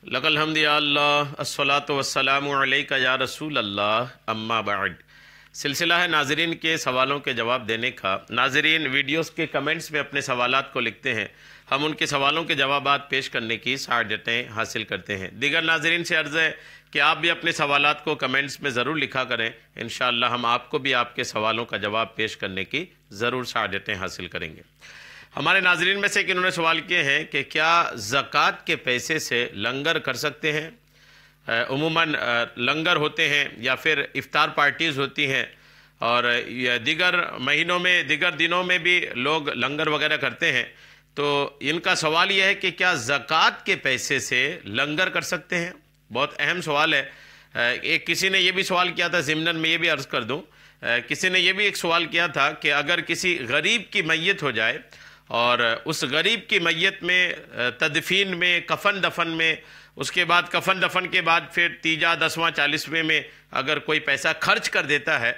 لک الحمد یا اللہ الصلاۃ والسلام علیک یا رسول اللہ اما بعد۔ سلسلہ ہے ناظرین کے سوالوں کے جواب دینے کا۔ ناظرین ویڈیوز کے کمنٹس میں اپنے سوالات کو لکھتے ہیں، ہم ان کے سوالوں کے جوابات پیش کرنے کی سعادتیں حاصل کرتے ہیں۔ دیگر ناظرین سے عرض ہے کہ آپ بھی اپنے سوالات کو کمنٹس میں ضرور لکھا کریں، انشاءاللہ ہم آپ کو بھی آپ کے سوالوں کا جواب پیش کرنے کی ضرور سعادتیں حاصل کریں گے۔ ہمارے ناظرین میں سے انہوں نے سوال کیے ہیں کہ کیا زکوٰۃ کے پیسے سے لنگر کر سکتے ہیں؟ عموماً لنگر ہوتے ہیں یا پھر افطار پارٹیز ہوتی ہیں، اور دیگر مہینوں میں دیگر دنوں میں بھی لوگ لنگر وغیرہ کرتے ہیں، تو ان کا سوال یہ ہے کہ کیا زکوٰۃ کے پیسے سے لنگر کر سکتے ہیں؟ بہت اہم سوال ہے۔ ایک کسی نے یہ بھی سوال کیا تھا، ضمناً میں یہ بھی عرض کر دوں، کسی نے یہ بھی ایک سوال کیا تھا کہ اگر کسی غریب کی میت ہو جائے اور اس غریب کی میت میں تدفین میں کفن دفن میں اس کے بعد کفن دفن کے بعد پھر تیجا دسواں چالیسویں میں اگر کوئی پیسہ خرچ کر دیتا ہے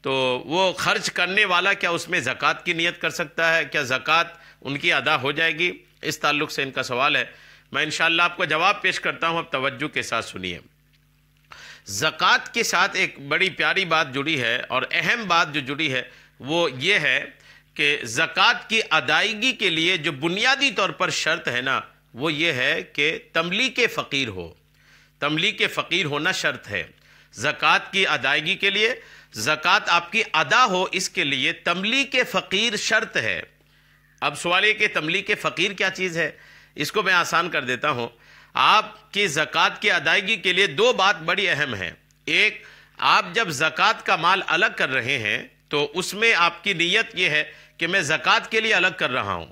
تو وہ خرچ کرنے والا کیا اس میں زکوٰۃ کی نیت کر سکتا ہے؟ کیا زکوٰۃ ان کی ادا ہو جائے گی؟ اس تعلق سے ان کا سوال ہے۔ میں انشاءاللہ آپ کو جواب پیش کرتا ہوں، اب توجہ کے ساتھ سنیے۔ زکوٰۃ کے ساتھ ایک بڑی پیاری بات جڑی ہے، اور اہم بات جو جڑی ہے وہ یہ ہے کہ زکوٰۃ کی ادائیگی کے لیے جو بنیادی طور پر شرط ہے نا، وہ یہ ہے کہ تملیک فقیر ہو۔ تملیک فقیر ہونا شرط ہے زکوٰۃ کی ادائیگی کے لیے۔ زکوٰۃ آپ کی ادا ہو، اس کے لیے تملیک فقیر شرط ہے۔ اب سوال یہ کہ تملیک فقیر کیا چیز ہے؟ اس کو میں آسان کر دیتا ہوں۔ آپ کی زکوٰۃ کی ادائیگی کے لیے دو بات بڑی اہم ہیں۔ ایک، آپ جب زکوٰۃ کا مال الگ کر رہے ہیں تو اس میں آپ کی نیت یہ ہے کہ میں زکوٰۃ کے لیے الگ کر رہا ہوں،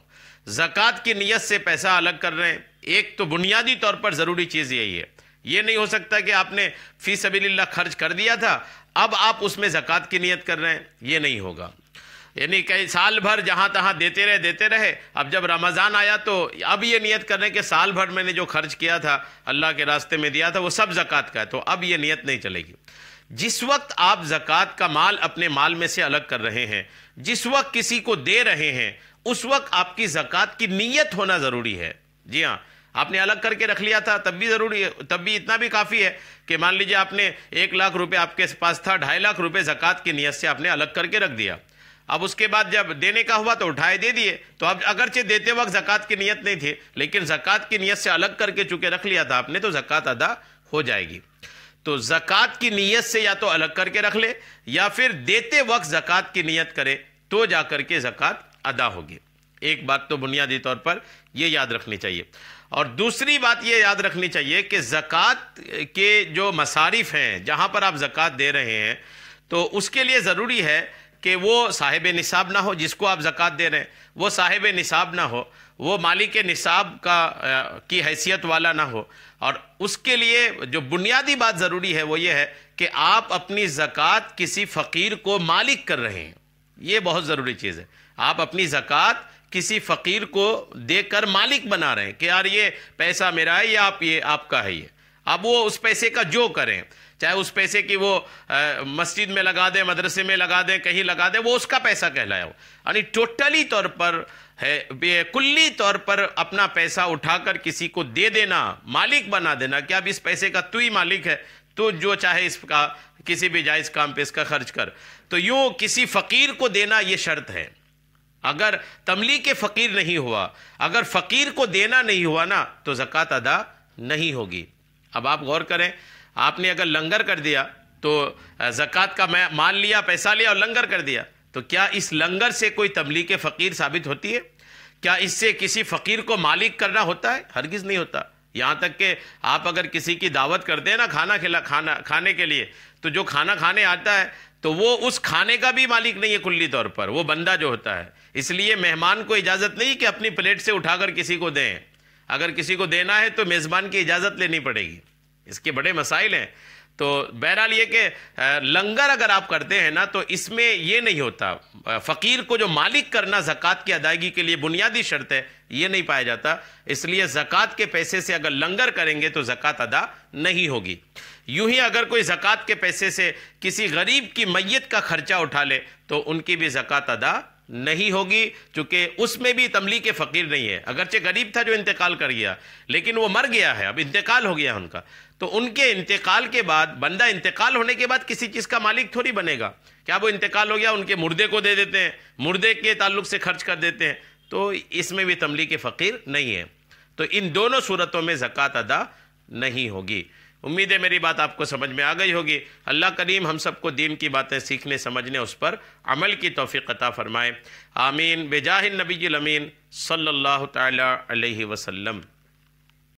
زکوٰۃ کی نیت سے پیسہ الگ کر رہے ہیں۔ ایک تو بنیادی طور پر ضروری چیز یہی ہے۔ یہ نہیں ہو سکتا کہ آپ نے فی سبیل اللہ خرچ کر دیا تھا، اب آپ اس میں زکوٰۃ کی نیت کر رہے ہیں، یہ نہیں ہوگا۔ یعنی کئی سال بھر جہاں تہاں دیتے رہے، اب جب رمضان آیا تو اب یہ نیت کر رہے ہیں کہ سال بھر میں نے جو خرچ کیا تھا اللہ کے راستے میں دیا تھا وہ سب زکوٰۃ کا ہے، تو اب یہ نیت نہیں چلے گی۔ جس وقت آپ زکوٰۃ کا مال اپنے مال میں سے الگ کر رہے ہیں، جس وقت کسی کو دے رہے ہیں، اس وقت آپ کی زکوٰۃ کی نیت ہونا ضروری ہے۔ جی ہاں، آپ نے الگ کر کے رکھ لیا تھا تب بھی ضروری ہے، تب بھی اتنا بھی کافی ہے کہ مان لیجئے آپ نے 1,00,000 روپے آپ کے پاس تھا، 2.5 روپے زکوٰۃ کی نیت سے آپ نے الگ کر کے رکھ دیا۔ اب اس کے بعد جب دینے کا ہوا تو اٹھائے دے دیے، تو اب اگرچہ دیتے وقت زکوٰۃ کی نیت نہیں تھی، لیکن زکوٰۃ کی نیت سے الگ کر کے چونکہ رکھ لیا تھا آپ نے، تو زکوٰۃ ادا ہو جائے گی۔ تو زکوٰۃ کی نیت سے یا تو الگ کر کے رکھ لے یا پھر دیتے وقت زکوٰۃ کی نیت کرے تو جا کر کے زکوٰۃ ادا ہوگی۔ ایک بات تو بنیادی طور پر یہ یاد رکھنی چاہیے، اور دوسری بات یہ یاد رکھنی چاہیے کہ زکوٰۃ کے جو مصارف ہیں جہاں پر آپ زکوٰۃ دے رہے ہیں، تو اس کے لیے ضروری ہے کہ وہ صاحب نصاب نہ ہو، جس کو آپ زکوٰۃ دے رہے ہیں وہ صاحب نصاب نہ ہو، وہ مالک نصاب کی حیثیت والا نہ ہو۔ اور اس کے لیے جو بنیادی بات ضروری ہے وہ یہ ہے کہ آپ اپنی زکوٰۃ کسی فقیر کو مالک کر رہے ہیں۔ یہ بہت ضروری چیز ہے، آپ اپنی زکوٰۃ کسی فقیر کو دے کر مالک بنا رہے ہیں کہ یار یہ پیسہ میرا ہے یا یہ آپ کا ہے۔ یہ اب وہ اس پیسے کا جو کریں، چاہے اس پیسے کی وہ مسجد میں لگا دیں، مدرسے میں لگا دیں، کہیں لگا دیں، وہ اس کا پیسہ کہلایا ہو۔ یعنی ٹوٹلی طور پر ہے، کلی طور پر اپنا پیسہ اٹھا کر کسی کو دے دینا، مالک بنا دینا کہ اب اس پیسے کا تو ہی مالک ہے، تو جو چاہے اس کا کسی بھی جائز کام پہ اس کا خرچ کر۔ تو یوں کسی فقیر کو دینا یہ شرط ہے۔ اگر تملیک فقیر نہیں ہوا، اگر فقیر کو دینا نہیں ہوا نا، تو زکوٰۃ ادا نہیں ہوگی۔ اب آپ غور کریں، آپ نے اگر لنگر کر دیا تو زکوٰۃ کا مال لیا، پیسہ لیا اور لنگر کر دیا، تو کیا اس لنگر سے کوئی تملیک فقیر ثابت ہوتی ہے؟ کیا اس سے کسی فقیر کو مالک کرنا ہوتا ہے؟ ہرگز نہیں ہوتا۔ یہاں تک کہ آپ اگر کسی کی دعوت کرتے ہیں نا کھانے کے لیے، تو جو کھانا کھانے آتا ہے تو وہ اس کھانے کا بھی مالک نہیں ہے کلی طور پر، وہ بندہ جو ہوتا ہے۔ اس لیے مہمان کو اجازت نہیں کہ اپنی پلیٹ سے اٹھا کر کسی کو دیں۔ اگر کسی کو دینا ہے تو میزبان کی اجازت لینی پڑے گی، اس کے بڑے مسائل ہیں۔ تو بہرحال یہ کہ لنگر اگر آپ کرتے ہیں نا، تو اس میں یہ نہیں ہوتا، فقیر کو جو مالک کرنا زکوٰۃ کی ادائیگی کے لیے بنیادی شرط ہے، یہ نہیں پایا جاتا۔ اس لیے زکوٰۃ کے پیسے سے اگر لنگر کریں گے تو زکوٰۃ ادا نہیں ہوگی۔ یوں ہی اگر کوئی زکوٰۃ کے پیسے سے کسی غریب کی میت کا خرچہ اٹھا لے تو ان کی بھی زکوٰۃ ادا نہیں ہوگی، چونکہ اس میں بھی تملیک فقیر نہیں ہے۔ اگرچہ غریب تھا جو انتقال کر گیا، لیکن وہ مر گیا ہے، اب انتقال ہو گیا ان کا، تو ان کے انتقال کے بعد بندہ انتقال ہونے کے بعد کسی چیز کا مالک تھوڑی بنے گا۔ کیا وہ انتقال ہو گیا ان کے مردے کو دے دیتے ہیں، مردے کے تعلق سے خرچ کر دیتے ہیں؟ تو اس میں بھی تملیک فقیر نہیں ہے۔ تو ان دونوں صورتوں میں زکوٰۃ ادا نہیں ہوگی۔ امید ہے میری بات آپ کو سمجھ میں آ گئی ہوگی۔ اللہ کریم ہم سب کو دین کی باتیں سیکھنے سمجھنے اس پر عمل کی توفیق عطا فرمائے، آمین بجاہ النبی الامین صلی اللہ تعالی علیہ وسلم۔